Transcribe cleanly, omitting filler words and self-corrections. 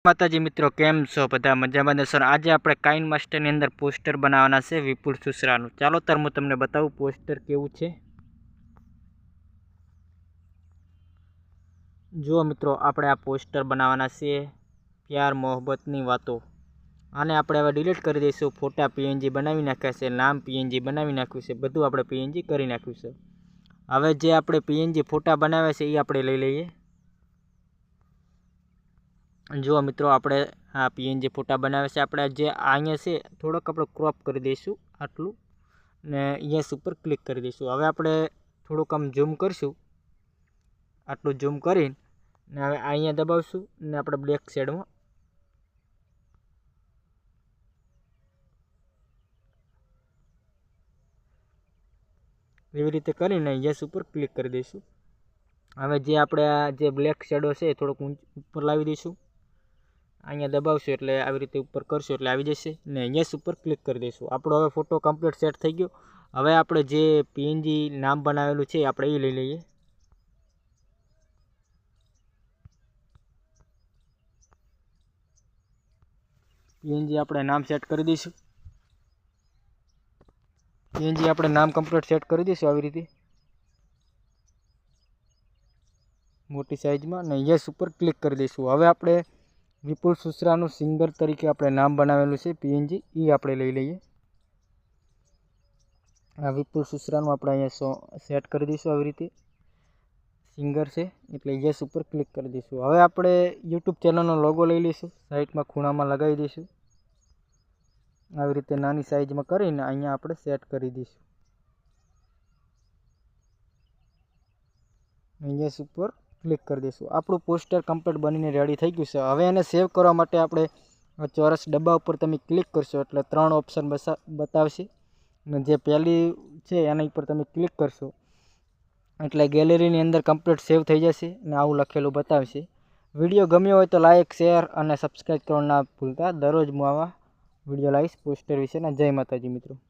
माताजी मित्रों केम छो बधा मजामां ने। सर आज આપણે કાઇન માસ્ટરની અંદર પોસ્ટર બનાવવાના છે વિપુલ સુસરાનું। ચાલો તાર હું તમને બતાવું પોસ્ટર કેવું છે। જો મિત્રો આપણે આ પોસ્ટર બનાવવાના છે પ્યાર મોહબ્બતની વાતો। આને આપણે હવે ડિલીટ કરી દઈશું। ફોટા પીએનજી બનાવી નાખ્યા છે, નામ પીએનજી બનાવી નાખ્યું છે, બધું આપણે પીએનજી કરી નાખ્યું છે। હવે જે આપણે પીએનજી ફોટા બનાવ્યા છે એ આપણે લઈ લઈએ। जो मित्रों आपणे आ पीएनजी फोटा बनावे छे आपणे जे अहींया छे थोड़ोक आपणे क्रॉप करी दईशुं आटलुं ने यस उपर क्लिक करी दईशुं। हवे आपणे थोड़ुंक आम झूम करशुं, आटलुं झूम करीने हवे अहींया दबावशुं ने आपणे ब्लेक शेडमां एवी रीते करीने यस उपर क्लिक करी दईशुं। हवे जे आपणे आ जे ब्लेक शेडो छे थोड़ोक उपर लावी दईशुं, अहींया दबावशुं एटले आवी रीते उपर करशुं एटले आवी जशे ने यस उपर क्लिक करी दईशुं। आपणो हवे फोटो कम्प्लीट सेट थई गयो। हवे आपणे जे पीएनजी नाम बनावेलुं छे आपणे ए लई लईए। पीएनजी आपणे नाम सेट करी दईशुं। पीएनजी आपणे नाम कम्प्लीट सेट करी दईशुं आवी रीते मोटी साइज में ने यस उपर क्लिक करी दईशुं। हवे आपणे विपुल सुसराનું सिंगर तरीके આપણે નામ બનાવેલું છે પીએનજી એ આપણે લઈ લઈએ। આ વિપુલ સુસરાનું આપણે અહીંયા સેટ કરી દઈશું આવી રીતે। સિંગર છે એટલે યસ ઉપર ક્લિક કરી દઈશું। હવે આપણે યુટ્યુબ ચેનલનો લોગો લઈ લઈશું, સાઈડમાં ખૂણામાં લગાવી દઈશું। આવી રીતે નાની સાઈઝમાં કરીને અહીંયા આપણે સેટ કરી દઈશું। યસ ઉપર क्लिक कर दीशुं। आपणुं पोस्टर कम्प्लीट बनीने रेडी थई गयुं छे। हवे एने सेव करवा माटे आपणे चौरस डब्बा उपर तमे क्लिक करशो एटले 3 ऑप्शन बतावशे ने जे पहेली छे एना पर तमे क्लिक करशो एटले गैलरीनी अंदर कम्प्लीट सेव थई जशे ने आवुं लखेलुं बतावशे। विडियो गम्यो होय तो लाइक शेर अने सब्सक्राइब करवानुं ना भूलता। दररोज हुं आवा विडियो लावीश पोस्टर विशेना। जय माताजी मित्रों।